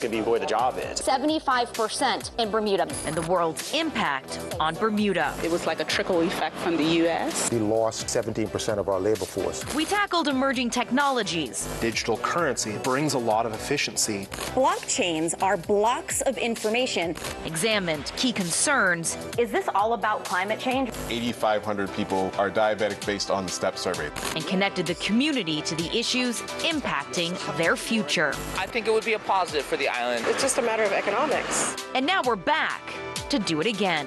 Could be where the job is. 75% in Bermuda. And the world's impact on Bermuda. It was like a trickle effect from the U.S. We lost 17% of our labor force. We tackled emerging technologies. Digital currency brings a lot of efficiency. Blockchains are blocks of information. Examined key concerns. Is this all about climate change? 8,500 people are diabetic based on the STEP survey. And connected the community to the issues impacting their future. I think it would be a positive for the island. It's just a matter of economics. And now we're back to do it again.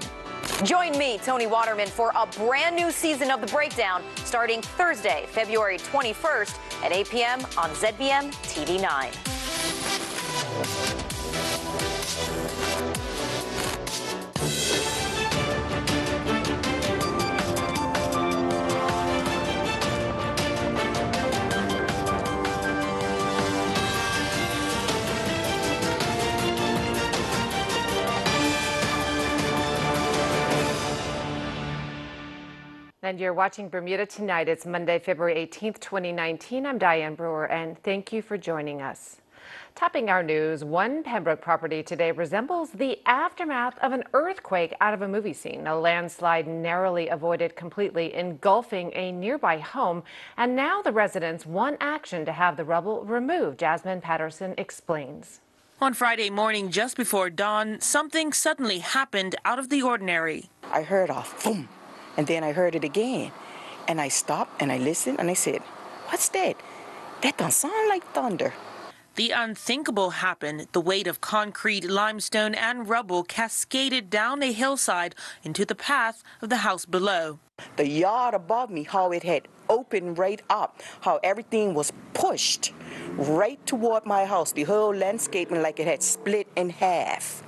Join me, Tony Waterman, for a brand new season of The Breakdown starting Thursday, February 21st at 8 p.m. on ZBM TV 9. And you're watching Bermuda Tonight. It's Monday, February 18th, 2019. I'm Diane Brewer, and thank you for joining us. Topping our news, one Pembroke property today resembles the aftermath of an earthquake out of a movie scene. A landslide narrowly avoided completely, engulfing a nearby home. And now the residents want action to have the rubble removed. Jasmine Patterson explains. On Friday morning, just before dawn, something suddenly happened out of the ordinary. I heard a boom. And then I heard it again. And I stopped and I listened and I said, "What's that? That don't sound like thunder." The unthinkable happened. The weight of concrete, limestone, and rubble cascaded down a hillside into the path of the house below. The yard above me, how it had opened right up, how everything was pushed right toward my house, the whole landscaping like it had split in half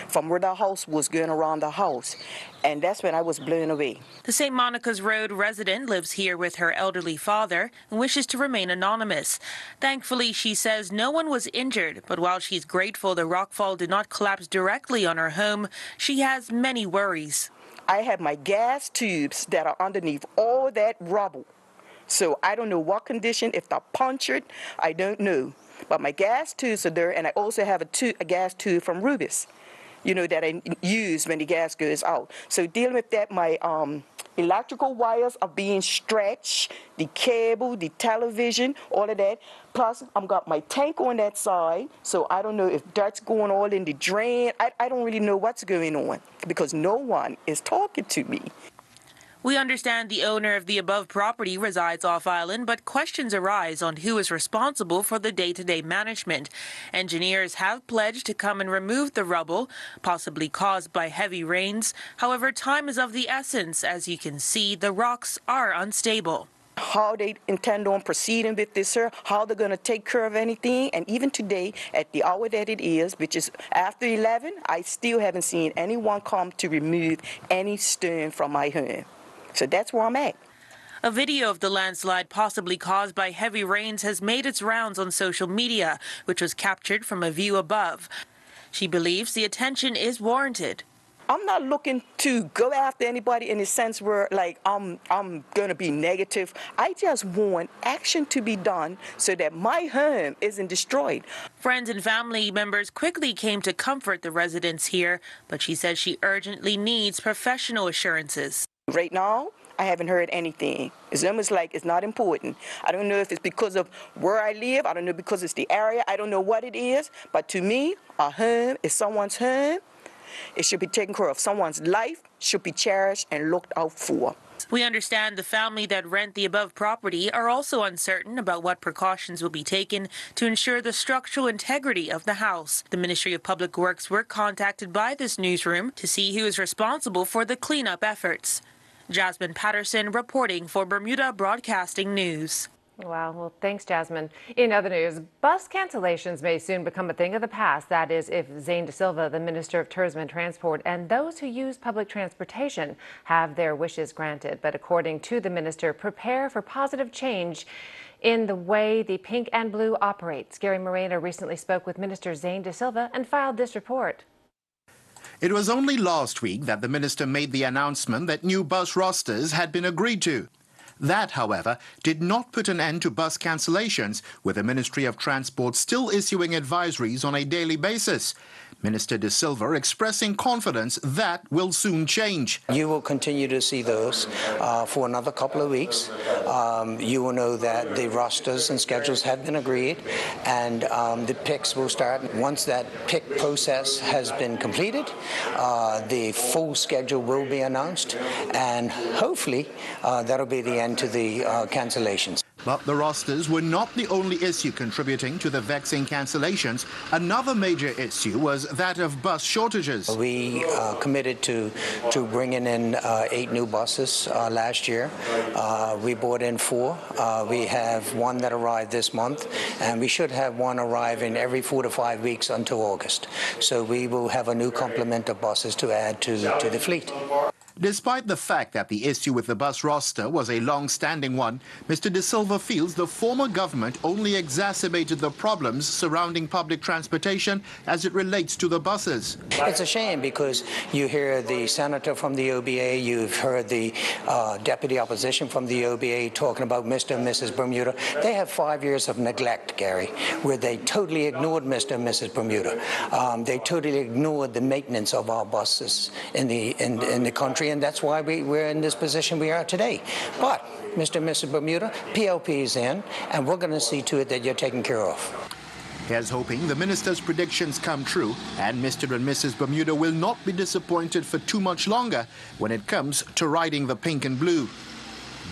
from where the house was going around the house. And that's when I was blown away. The St. Monica's Road resident lives here with her elderly father and wishes to remain anonymous. Thankfully, she says no one was injured, but while she's grateful the rockfall did not collapse directly on her home, she has many worries. I have my gas tubes that are underneath all that rubble. So I don't know what condition, if they're punctured, I don't know. But my gas tubes are there, and I also have a gas tube from Rubis, that I use when the gas goes out. So dealing with that, my electrical wires are being stretched, the cable, the television, all of that. Plus, I've got my tank on that side, so I don't know if that's going all in the drain. I don't really know what's going on because no one is talking to me. We understand the owner of the above property resides off-island, but questions arise on who is responsible for the day-to-day management. Engineers have pledged to come and remove the rubble, possibly caused by heavy rains. However, time is of the essence. As you can see, the rocks are unstable. How they intend on proceeding with this, sir, how they're going to take care of anything. And even today, at the hour that it is, which is after 11, I still haven't seen anyone come to remove any stone from my home. So that's where I'm at. A video of the landslide possibly caused by heavy rains has made its rounds on social media, which was captured from a view above. She believes the attention is warranted. I'm not looking to go after anybody in the sense where, I'm going to be negative. I just want action to be done so that my home isn't destroyed. Friends and family members quickly came to comfort the residents here, but she says she urgently needs professional assurances. Right now, I haven't heard anything. It's almost like it's not important. I don't know if it's because of where I live. I don't know because it's the area. I don't know what it is. But to me, a home is someone's home. It should be taken care of. Someone's life should be cherished and looked out for. We understand the family that rent the above property are also uncertain about what precautions will be taken to ensure the structural integrity of the house. The Ministry of Public Works were contacted by this newsroom to see who is responsible for the cleanup efforts. Jasmine Patterson reporting for Bermuda Broadcasting News. Wow. Well, thanks, Jasmine. In other news, bus cancellations may soon become a thing of the past. That is, if Zane De Silva, the Minister of Tourism and Transport, and those who use public transportation have their wishes granted. But according to the minister, prepare for positive change in the way the pink and blue operates. Gary Moreno recently spoke with Minister Zane De Silva and filed this report. It was only last week that the minister made the announcement that new bus rosters had been agreed to. That, however, did not put an end to bus cancellations, with the Ministry of Transport still issuing advisories on a daily basis. Minister De Silva expressing confidence that will soon change. You will continue to see those for another couple of weeks. You will know that the rosters and schedules have been agreed, and the picks will start. Once that pick process has been completed, the full schedule will be announced, and hopefully that'll be the end to the cancellations. But the rosters were not the only issue contributing to the vexing cancellations. Another major issue was that of bus shortages. We committed to bringing in 8 new buses last year. We brought in 4. We have 1 that arrived this month, and we should have 1 arriving every 4 to 5 weeks until August. So we will have a new complement of buses to add to the fleet. Despite the fact that the issue with the bus roster was a long-standing one, Mr. De Silva feels the former government only exacerbated the problems surrounding public transportation as it relates to the buses. It's a shame because you hear the senator from the OBA, you've heard the deputy opposition from the OBA talking about Mr. and Mrs. Bermuda. They have 5 years of neglect, Gary, where they totally ignored Mr. and Mrs. Bermuda. They totally ignored the maintenance of our buses in the country. And that's why we're in this position we are today. But, Mr. and Mrs. Bermuda, PLP is in, and we're going to see to it that you're taken care of. Here's hoping the minister's predictions come true, and Mr. and Mrs. Bermuda will not be disappointed for too much longer when it comes to riding the pink and blue.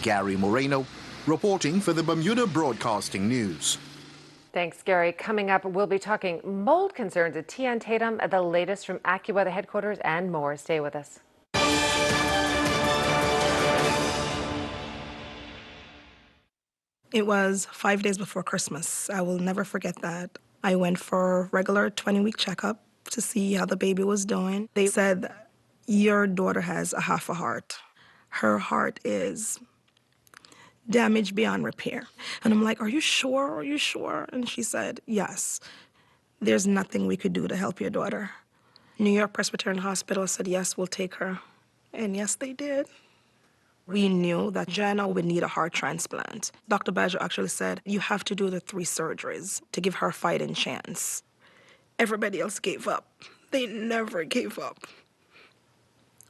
Gary Moreno, reporting for the Bermuda Broadcasting News. Thanks, Gary. Coming up, we'll be talking mold concerns at TN Tatum, the latest from AccuWeather headquarters, and more. Stay with us. It was 5 days before Christmas. I will never forget that. I went for a regular 20-week checkup to see how the baby was doing. They said, your daughter has a half a heart. Her heart is damaged beyond repair. And I'm like, are you sure? Are you sure? And she said, yes. There's nothing we could do to help your daughter. New York Presbyterian Hospital said, yes, we'll take her. And yes, they did. We knew that Jenna would need a heart transplant. Dr. Badger actually said, you have to do the 3 surgeries to give her a fighting chance. Everybody else gave up. They never gave up.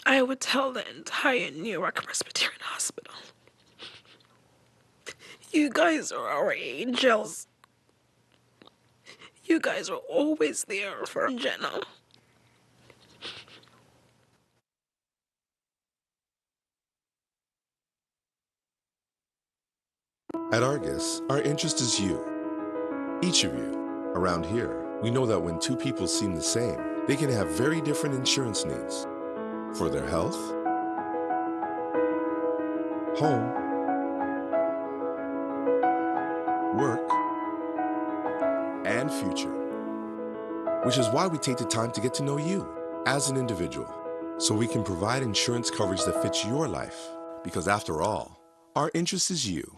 I would tell the entire New York Presbyterian Hospital, you guys are our angels. You guys are always there for Jenna. At Argus, our interest is you. Each of you. Around here, we know that when 2 people seem the same, they can have very different insurance needs. For their health, home, work, and future. Which is why we take the time to get to know you as an individual, so we can provide insurance coverage that fits your life. Because after all, our interest is you.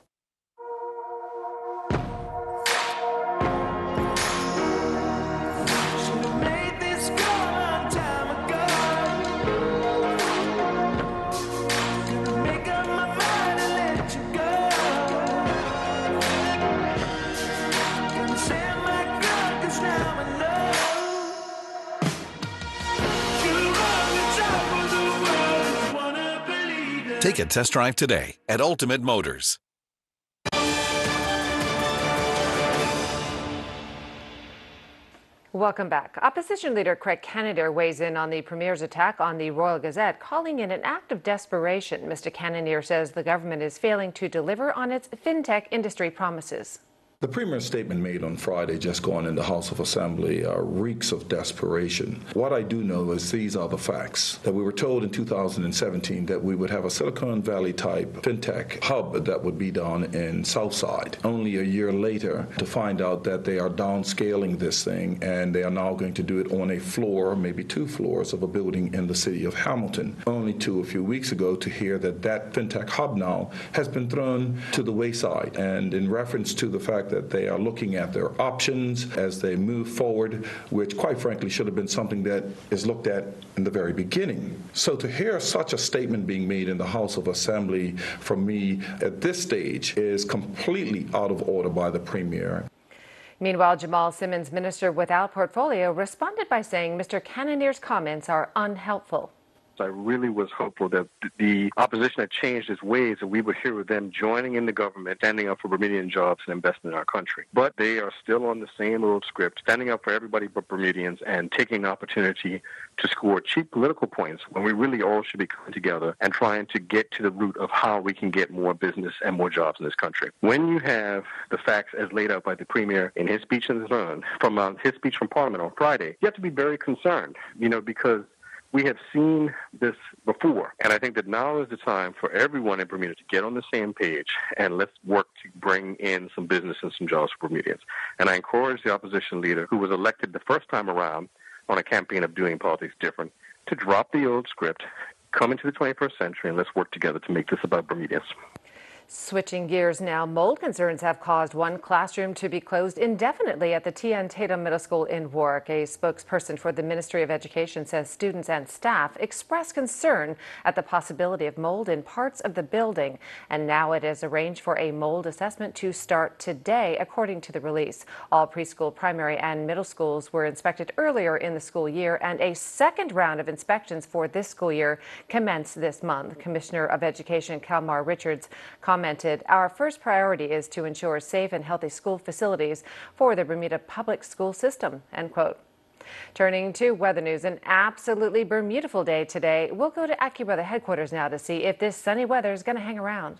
Take a test drive today at Ultimate Motors. Welcome back. Opposition leader Craig Cananeer weighs in on the Premier's attack on the Royal Gazette, calling it an act of desperation. Mr. Cananeer says the government is failing to deliver on its fintech industry promises. The Premier's statement made on Friday, just gone in the House of Assembly, reeks of desperation. What I do know is these are the facts. That we were told in 2017 that we would have a Silicon Valley type fintech hub that would be done in Southside. Only a year later to find out that they are downscaling this thing and they are now going to do it on a floor, maybe 2 floors of a building in the city of Hamilton. Only to a few weeks ago to hear that that fintech hub now has been thrown to the wayside. And in reference to the fact that they are looking at their options as they move forward, which quite frankly should have been something that is looked at in the very beginning. So to hear such a statement being made in the House of Assembly from me at this stage is completely out of order by the Premier. Meanwhile, Jamal Simmons, minister without portfolio, responded by saying Mr. Cannonier's comments are unhelpful. I really was hopeful that the opposition had changed its ways and we would hear them joining in the government, standing up for Bermudian jobs and investing in our country. But they are still on the same old script, standing up for everybody but Bermudians and taking the opportunity to score cheap political points when we really all should be coming together and trying to get to the root of how we can get more business and more jobs in this country. When you have the facts as laid out by the Premier in his speech from Parliament on Friday, you have to be very concerned, because we have seen this before, and I think that now is the time for everyone in Bermuda to get on the same page, and let's work to bring in some business and some jobs for Bermudians. And I encourage the opposition leader, who was elected the first time around on a campaign of doing politics different, to drop the old script, come into the 21st century, and let's work together to make this about Bermudians. Switching gears now, mold concerns have caused one classroom to be closed indefinitely at the T.N. Tatum Middle School in Warwick. A spokesperson for the Ministry of Education says students and staff expressed concern at the possibility of mold in parts of the building. And now it is arranged for a mold assessment to start today, according to the release. All preschool, primary and middle schools were inspected earlier in the school year, and a second round of inspections for this school year commenced this month. Commissioner of Education Kalmar Richards commented, "Our first priority is to ensure safe and healthy school facilities for the Bermuda public school system," end quote. Turning to weather news, an absolutely Bermuda-ful day today. We'll go to AccuWeather headquarters now to see if this sunny weather is going to hang around.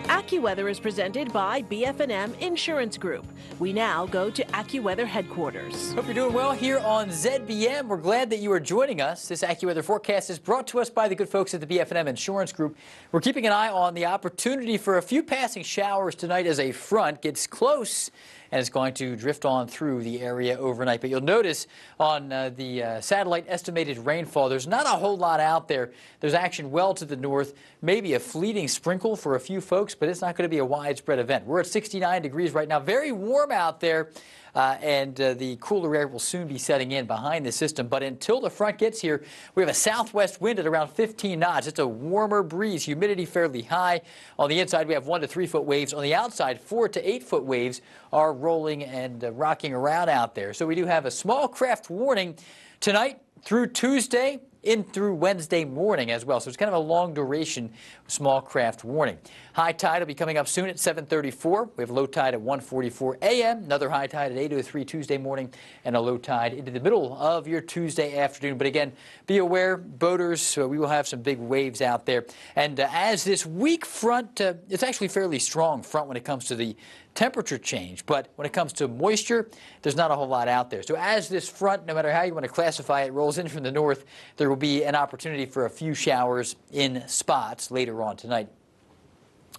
AccuWeather is presented by BF&M Insurance Group. We now go to AccuWeather headquarters. Hope you're doing well here on ZBM. We're glad that you are joining us. This AccuWeather forecast is brought to us by the good folks at the BF&M Insurance Group. We're keeping an eye on the opportunity for a few passing showers tonight as a front gets close and it's going to drift on through the area overnight. But you'll notice on the satellite estimated rainfall, there's not a whole lot out there. There's action well to the north, maybe a fleeting sprinkle for a few folks, but it's not going to be a widespread event. We're at 69 degrees right now, very warm out there. And the cooler air will soon be setting in behind the system. But until the front gets here, we have a southwest wind at around 15 knots. It's a warmer breeze, humidity fairly high. On the inside, we have 1 to 3 foot waves. On the outside, 4 to 8 foot waves are rolling and rocking around out there. So we do have a small craft warning tonight through Tuesday, in through Wednesday morning as well. So it's kind of a long duration small craft warning. High tide will be coming up soon at 7:34. We have low tide at 1:44 a.m. Another high tide at 8:03 Tuesday morning, and a low tide into the middle of your Tuesday afternoon. But again, be aware, boaters, we will have some big waves out there. And as this weak front, it's actually fairly strong front when it comes to the temperature change, but when it comes to moisture, there's not a whole lot out there. So as this front, no matter how you want to classify it, rolls in from the north, there will be an opportunity for a few showers in spots later on tonight.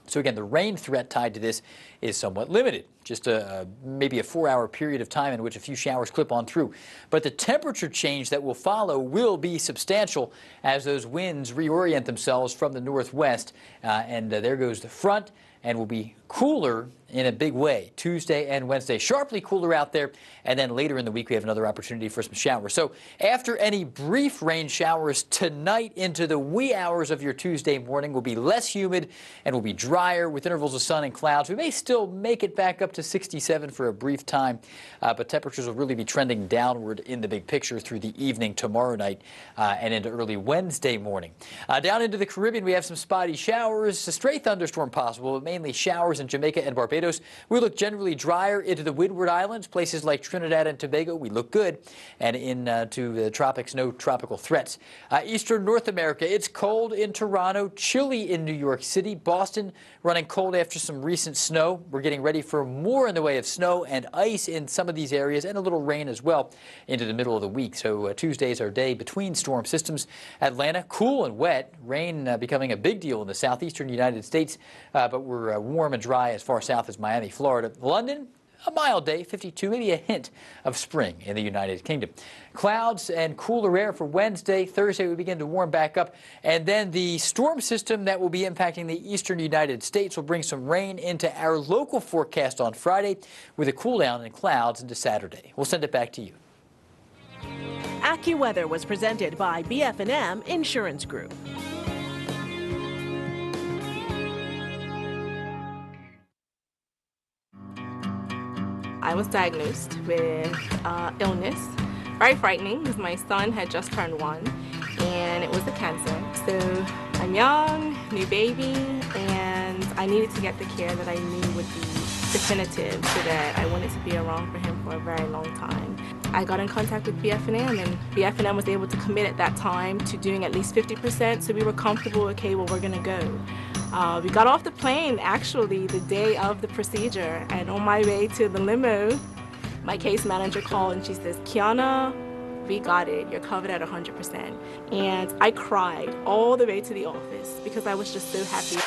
So again, the rain threat tied to this is somewhat limited, just maybe a 4-hour period of time in which a few showers clip on through. But the temperature change that will follow will be substantial as those winds reorient themselves from the northwest. And there goes the front, and will be cooler in a big way Tuesday and Wednesday. Sharply cooler out there, and then later in the week we have another opportunity for some showers. So after any brief rain showers tonight into the wee hours of your Tuesday morning, will be less humid and will be drier with intervals of sun and clouds. We may still make it back up to 67 for a brief time, but temperatures will really be trending downward in the big picture through the evening tomorrow night and into early Wednesday morning. Down into the Caribbean, we have some spotty showers, a stray thunderstorm possible, but mainly showers in Jamaica and Barbados. We look generally drier into the Windward Islands, places like Trinidad and Tobago. We look good, and into the tropics, no tropical threats. Eastern North America, it's cold in Toronto, chilly in New York City, Boston running cold after some recent snow. We're getting ready for more in the way of snow and ice in some of these areas, and a little rain as well into the middle of the week. So Tuesday is our day between storm systems. Atlanta, cool and wet, rain becoming a big deal in the southeastern United States, but we're warm and dry as far south as Miami, Florida. London, a mild day, 52, maybe a hint of spring in the United Kingdom. Clouds and cooler air for Wednesday. Thursday we begin to warm back up, and then the storm system that will be impacting the eastern United States will bring some rain into our local forecast on Friday, with a cool down in clouds into Saturday. We'll send it back to you. AccuWeather was presented by BF&M Insurance Group. I was diagnosed with illness. Very frightening because my son had just turned 1 and it was a cancer. So I'm young, new baby, and I needed to get the care that I knew would be definitive so that I wanted to be around for him for a very long time. I got in contact with BF&M, and BF&M was able to commit at that time to doing at least 50%, so we were comfortable, okay, well, we're gonna go. We got off the plane, actually, the day of the procedure, and on my way to the limo, my case manager called and she says, Kiana, we got it, you're covered at 100%. And I cried all the way to the office because I was just so happy.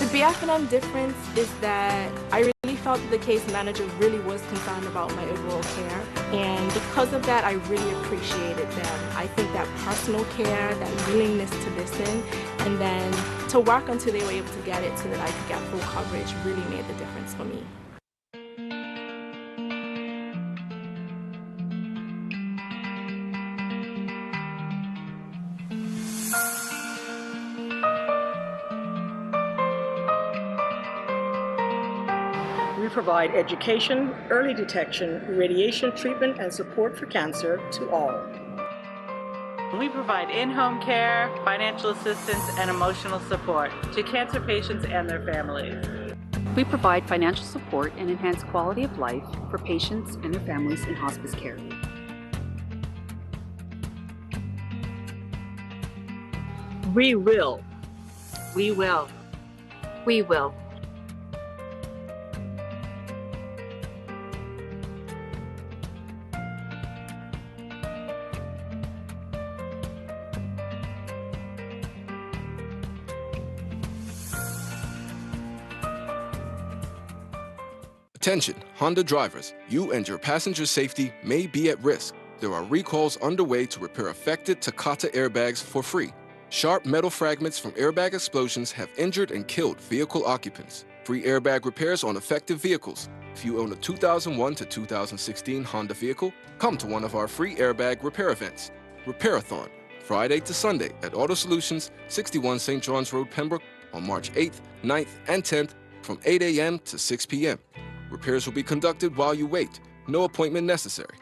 The BF&M difference is that I really felt that the case manager really was concerned about my overall care. And because of that, I really appreciated them. I think that personal care, that willingness to listen, and then to work until they were able to get it so that I could get full coverage really made the difference for me. We provide education, early detection, radiation treatment, and support for cancer to all. We provide in-home care, financial assistance, and emotional support to cancer patients and their families. We provide financial support and enhanced quality of life for patients and their families in hospice care. We will. We will. We will. Attention, Honda drivers, you and your passenger safety may be at risk. There are recalls underway to repair affected Takata airbags for free. Sharp metal fragments from airbag explosions have injured and killed vehicle occupants. Free airbag repairs on affected vehicles. If you own a 2001 to 2016 Honda vehicle, come to one of our free airbag repair events. Repairathon, Friday to Sunday at Auto Solutions, 61 St. John's Road, Pembroke, on March 8th, 9th, and 10th from 8 a.m. to 6 p.m. Repairs will be conducted while you wait. No appointment necessary.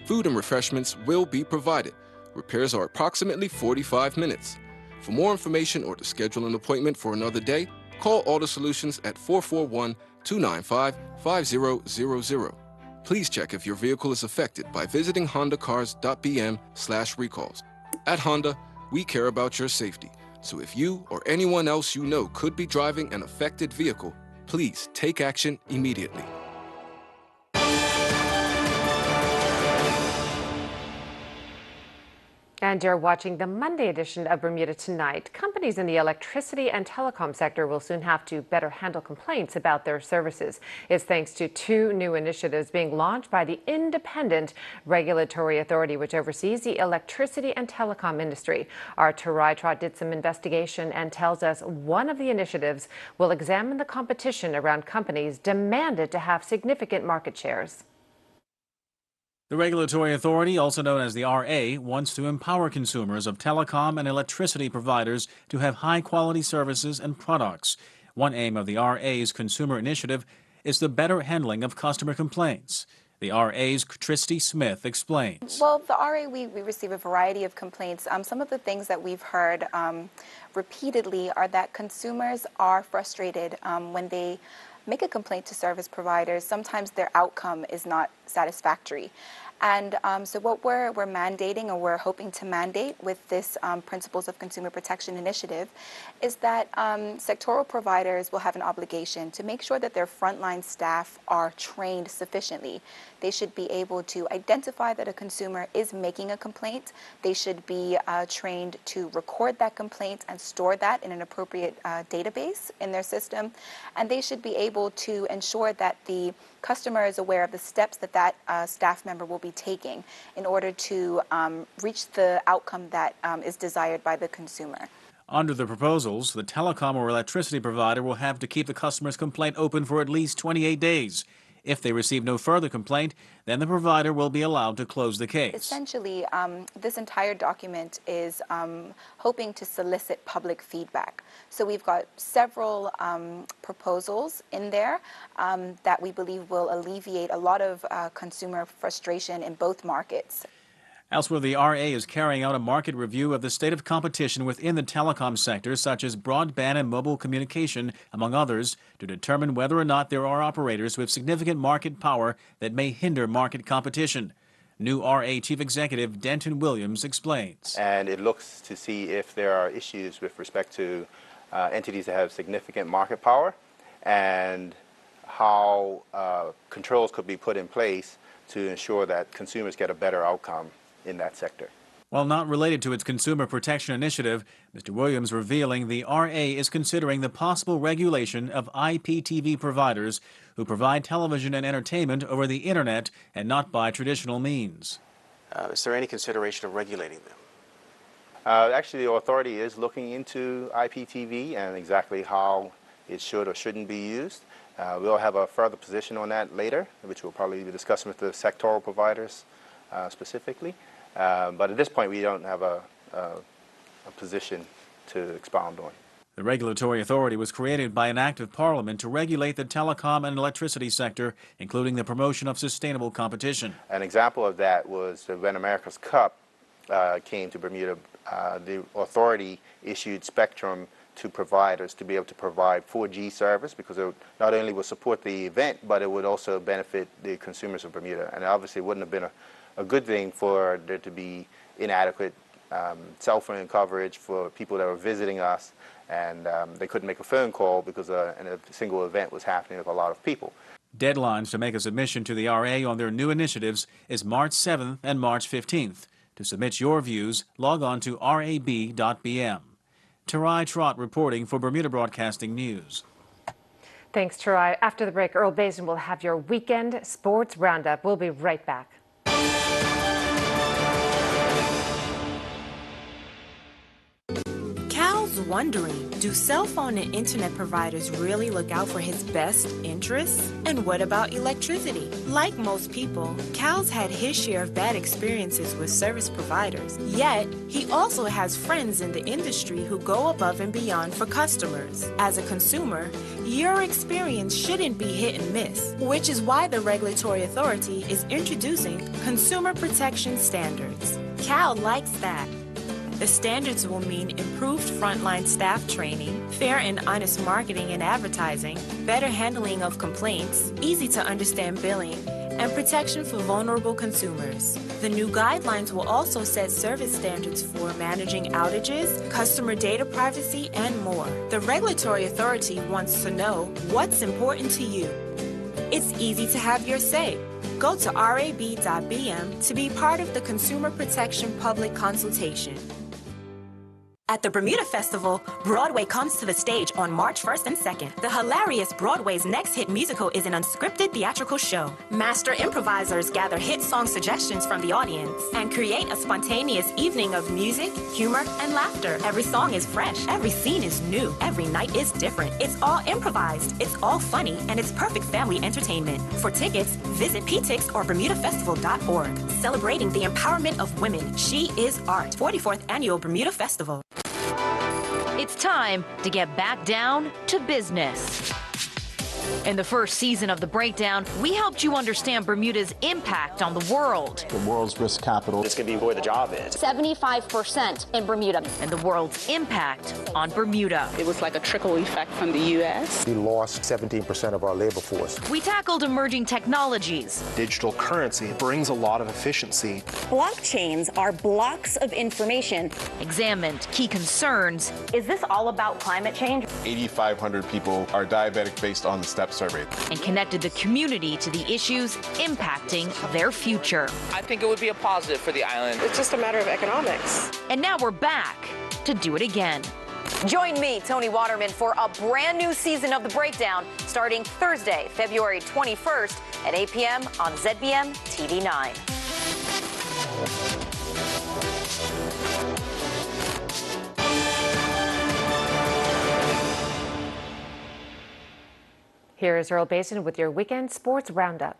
Food and refreshments will be provided. Repairs are approximately 45 minutes. For more information or to schedule an appointment for another day, call Auto Solutions at 441-295-5000. Please check if your vehicle is affected by visiting hondacars.bm/recalls. At Honda, we care about your safety. So if you or anyone else you know could be driving an affected vehicle, please take action immediately. And you're watching the Monday edition of Bermuda Tonight. Companies in the electricity and telecom sector will soon have to better handle complaints about their services. It's thanks to 2 new initiatives being launched by the independent regulatory authority which oversees the electricity and telecom industry. Our Tarai Trot did some investigation and tells us one of the initiatives will examine the competition around companies demanded to have significant market shares. The regulatory authority, also known as the RA, wants to empower consumers of telecom and electricity providers to have high-quality services and products. One aim of the RA's consumer initiative is the better handling of customer complaints. The RA's Christy Smith explains. Well, the RA, we receive a variety of complaints. Some of the things that we've heard repeatedly are that consumers are frustrated when they make a complaint to service providers. Sometimes their outcome is not satisfactory. And so what we're mandating, or we're hoping to mandate with this Principles of Consumer Protection initiative, is that sectoral providers will have an obligation to make sure that their frontline staff are trained sufficiently. They should be able to identify that a consumer is making a complaint. They should be trained to record that complaint and store that in an appropriate database in their system. And they should be able to ensure that the customer is aware of the steps that that staff member will be taking in order to reach the outcome that is desired by the consumer. Under the proposals, the telecom or electricity provider will have to keep the customer's complaint open for at least 28 days. If they receive no further complaint, then the provider will be allowed to close the case. Essentially, this entire document is hoping to solicit public feedback. So we've got several proposals in there that we believe will alleviate a lot of consumer frustration in both markets. Elsewhere, the RA is carrying out a market review of the state of competition within the telecom sector, such as broadband and mobile communication, among others, to determine whether or not there are operators with significant market power that may hinder market competition. New RA Chief Executive Denton Williams explains. And it looks to see if there are issues with respect to entities that have significant market power and how controls could be put in place to ensure that consumers get a better outcome in that sector. While not related to its consumer protection initiative, Mr. Williams revealing the RA is considering the possible regulation of IPTV providers who provide television and entertainment over the internet and not by traditional means. Is there any consideration of regulating them? Actually, the authority is looking into IPTV and exactly how it should or shouldn't be used. We'll have a further position on that later, which we'll probably be discussing with the sectoral providers specifically. But at this point, we don't have a position to expound on. The regulatory authority was created by an act of Parliament to regulate the telecom and electricity sector, including the promotion of sustainable competition. An example of that was when America's Cup came to Bermuda. The authority issued spectrum to providers to be able to provide 4G service, because it not only would support the event, but it would also benefit the consumers of Bermuda. And obviously it wouldn't have been a good thing for there to be inadequate cell phone coverage for people that were visiting us, and they couldn't make a phone call because a single event was happening with a lot of people. Deadlines to make a submission to the RA on their new initiatives is March 7th and March 15th. To submit your views, log on to rab.bm. Tarai Trott reporting for Bermuda Broadcasting News. Thanks, Tarai. After the break, Earl Basin will have your weekend sports roundup. We'll be right back. Cal's wondering, do cell phone and internet providers really look out for his best interests? And what about electricity? Like most people, Cal's had his share of bad experiences with service providers. Yet, he also has friends in the industry who go above and beyond for customers. As a consumer, your experience shouldn't be hit and miss, which is why the regulatory authority is introducing consumer protection standards. Cal likes that. The standards will mean improved frontline staff training, fair and honest marketing and advertising, better handling of complaints, easy to understand billing, and protection for vulnerable consumers. The new guidelines will also set service standards for managing outages, customer data privacy, and more. The regulatory authority wants to know what's important to you. It's easy to have your say. Go to rab.bm to be part of the Consumer Protection Public Consultation. At the Bermuda Festival, Broadway comes to the stage on March 1st and 2nd. The hilarious Broadway's next hit musical is an unscripted theatrical show. Master improvisers gather hit song suggestions from the audience and create a spontaneous evening of music, humor, and laughter. Every song is fresh. Every scene is new. Every night is different. It's all improvised. It's all funny, and it's perfect family entertainment. For tickets, visit ptix or bermudafestival.org. Celebrating the empowerment of women. She is Art. 44th Annual Bermuda Festival. It's time to get back down to business. In the first season of The Breakdown, we helped you understand Bermuda's impact on the world. The world's risk capital. It's going to be where the job is. 75% in Bermuda. And the world's impact on Bermuda. It was like a trickle effect from the U.S. We lost 17% of our labor force. We tackled emerging technologies. Digital currency brings a lot of efficiency. Blockchains are blocks of information. Examined key concerns. Is this all about climate change? 8,500 people are diabetic based on the STEP survey. And connected the community to the issues impacting their future. I think it would be a positive for the island. It's just a matter of economics. And now we're back to do it again. Join me, Tony Waterman, for a brand new season of The Breakdown starting Thursday, February 21st at 8 p.m. on ZBM TV 9. Here is Earl Basin with your weekend sports roundup.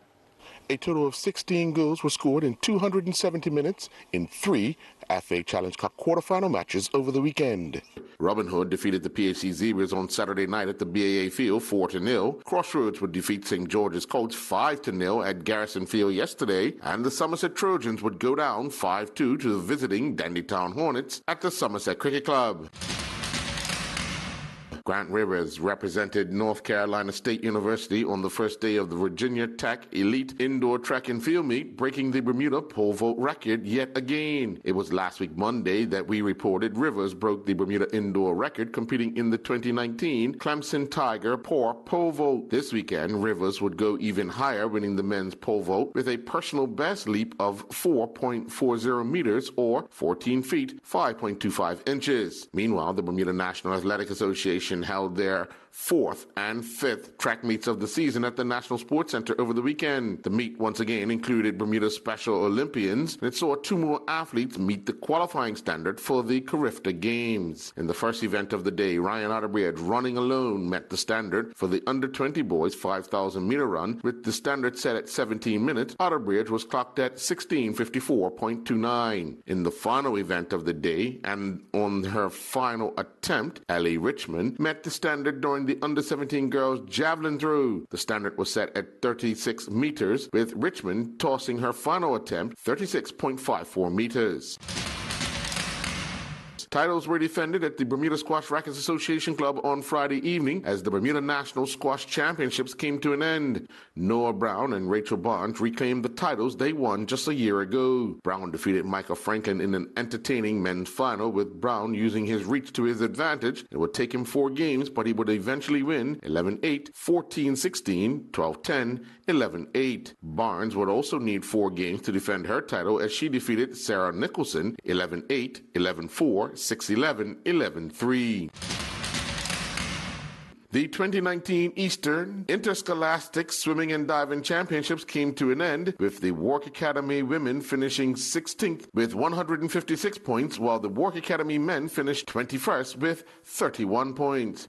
A total of 16 goals were scored in 270 minutes in 3 FA Challenge Cup quarterfinal matches over the weekend. Robin Hood defeated the PAC Zebras on Saturday night at the BAA Field 4-0. Crossroads would defeat St. George's Colts 5-0 at Garrison Field yesterday, and the Somerset Trojans would go down 5-2 to the visiting Dandytown Hornets at the Somerset Cricket Club. Grant Rivers represented North Carolina State University on the first day of the Virginia Tech Elite Indoor Track and Field Meet, breaking the Bermuda pole vault record yet again. It was last week Monday that we reported Rivers broke the Bermuda indoor record, competing in the 2019 Clemson Tiger pole vault. This weekend, Rivers would go even higher, winning the men's pole vault with a personal best leap of 4.40 meters or 14 feet, 5.25 inches. Meanwhile, the Bermuda National Athletic Association held their 4th and 5th track meets of the season at the National Sports Center over the weekend. The meet once again included Bermuda Special Olympians, and it saw 2 more athletes meet the qualifying standard for the Carifta Games. In the first event of the day, Ryan Otterbridge, running alone, met the standard for the under-20 boys 5,000-meter run. With the standard set at 17 minutes, Otterbridge was clocked at 16:54.29. In the final event of the day, and on her final attempt, Ellie Richmond met the standard during the under-17 girls javelin throw. The standard was set at 36 meters, with Richmond tossing her final attempt 36.54 meters. Titles were defended at the Bermuda Squash Rackets Association Club on Friday evening as the Bermuda National Squash Championships came to an end. Noah Brown and Rachel Barnes reclaimed the titles they won just a year ago. Brown defeated Michael Franklin in an entertaining men's final, with Brown using his reach to his advantage. It would take him 4 games, but he would eventually win 11-8, 14-16, 12-10, 11-8. Barnes would also need 4 games to defend her title as she defeated Sarah Nicholson 11-8, 11-4, 6-11, 11-3. The 2019 Eastern Interscholastic Swimming and Diving Championships came to an end, with the Warwick Academy women finishing 16th with 156 points, while the Warwick Academy men finished 21st with 31 points.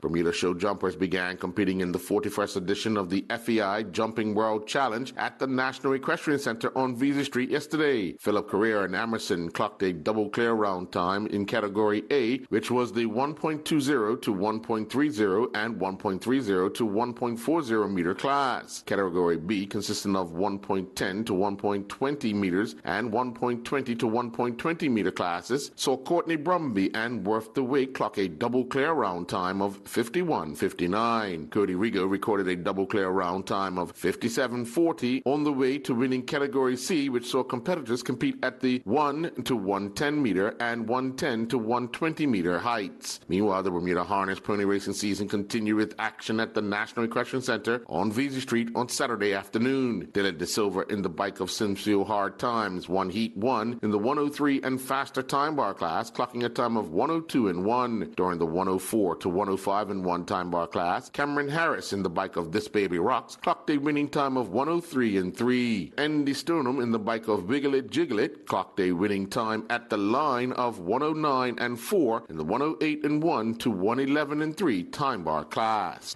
Bermuda show jumpers began competing in the 41st edition of the FEI Jumping World Challenge at the National Equestrian Center on Visa Street yesterday. Philip Carrera and Emerson clocked a double clear round time in Category A, which was the 1.20 to 1.30 and 1.30 to 1.40 meter class. Category B, consisting of 1.10 to 1.20 meters and 1.20 to 1.20 meter classes, saw Courtney Brumby and Worth DeWitt clock a double clear round time of 51.59. Cody Rigo recorded a double clear round time of 57.40 on the way to winning Category C, which saw competitors compete at the 1 to 110 meter and 110 to 120 meter heights. Meanwhile, the Bermuda Harness Pony Racing season continued with action at the National Equestrian Center on Visa Street on Saturday afternoon. Dylan De Silva in the Bike of Simsfield Hard Times won Heat 1 in the 103 and faster time bar class, clocking a time of 102 and 1. During the 104 to 105 and 1 time bar class, Cameron Harris in the Bike of This Baby Rocks clocked a winning time of 103 and 3. Andy Stoneham in the Bike of Wiggle It Jiggle It clocked a winning time at the line of 109 and 4 in the 108 and 1 to 111 and 3 time bar class.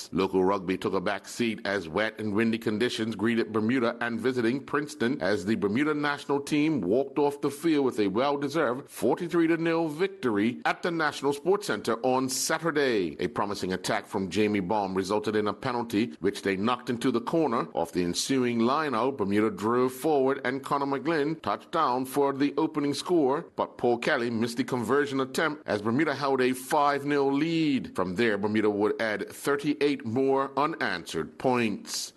points. Local rugby took a back seat as wet and windy conditions greeted Bermuda and visiting Princeton as the Bermuda national team walked off the field with a well-deserved 43-0 victory at the National Sports Center on Saturday. A promising attack from Jamie Baum resulted in a penalty, which they knocked into the corner. Off the ensuing line-out, Bermuda drove forward and Conor McGlynn touched down for the opening score, but Paul Kelly missed the conversion attempt as Bermuda held a 5-0 lead. From there, Bermuda would add 38 more unanswered points.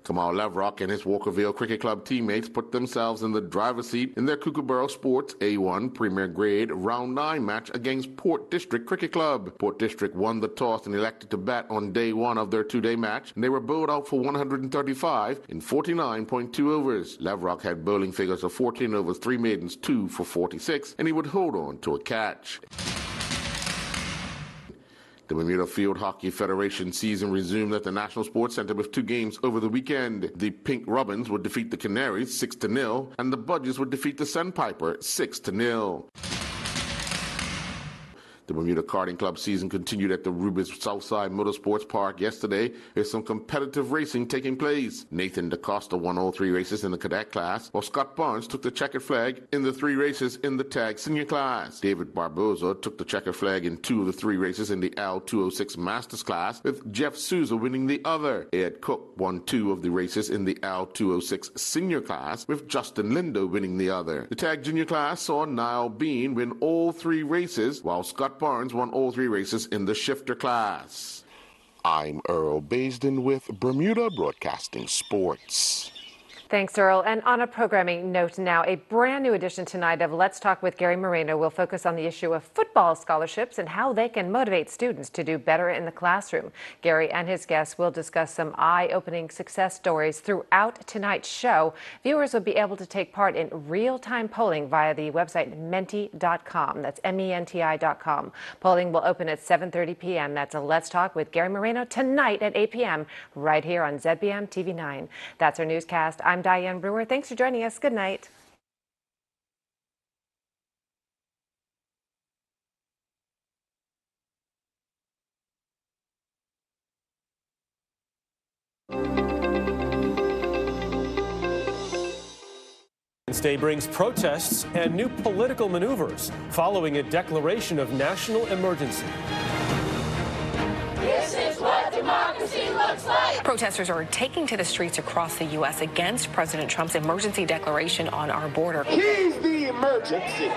Kamal Lavrock and his Walkerville Cricket Club teammates put themselves in the driver's seat in their Kookaburra Sports A1 Premier Grade Round 9 match against Port District Cricket Club. Port District won the toss and elected to bat on day one of their two-day match, and they were bowled out for 135 in 49.2 overs. Lavrock had bowling figures of 14 overs, 3 maidens, 2 for 46, and he would hold on to a catch. The Bermuda Field Hockey Federation season resumed at the National Sports Center with 2 games over the weekend. The Pink Robins would defeat the Canaries 6-0, and the Budgies would defeat the Sandpiper 6-0. The Bermuda Karting Club season continued at the Rubis Southside Motorsports Park yesterday with some competitive racing taking place. Nathan DaCosta won all 3 races in the cadet class, while Scott Barnes took the checkered flag in the 3 races in the tag senior class. David Barboza took the checkered flag in 2 of the 3 races in the L206 Masters class, with Jeff Souza winning the other. Ed Cook won 2 of the races in the L206 senior class, with Justin Lindo winning the other. The tag junior class saw Niall Bean win all 3 races, while Scott Barnes won all 3 races in the shifter class. I'm Earl Baisden with Bermuda Broadcasting Sports. Thanks, Earl. And on a programming note now, a brand new edition tonight of Let's Talk with Gary Moreno will focus on the issue of football scholarships and how they can motivate students to do better in the classroom. Gary and his guests will discuss some eye-opening success stories throughout tonight's show. Viewers will be able to take part in real-time polling via the website menti.com. That's MENTI.com. Polling will open at 7:30 p.m. That's a Let's Talk with Gary Moreno tonight at 8 p.m. right here on ZBM TV 9. That's our newscast. I'm Diane Brewer. Thanks for joining us. Good night. Wednesday brings protests and new political maneuvers following a declaration of national emergency. This is what democracy looks like. Protesters are taking to the streets across the U.S. against President Trump's emergency declaration on our border. He's the emergency.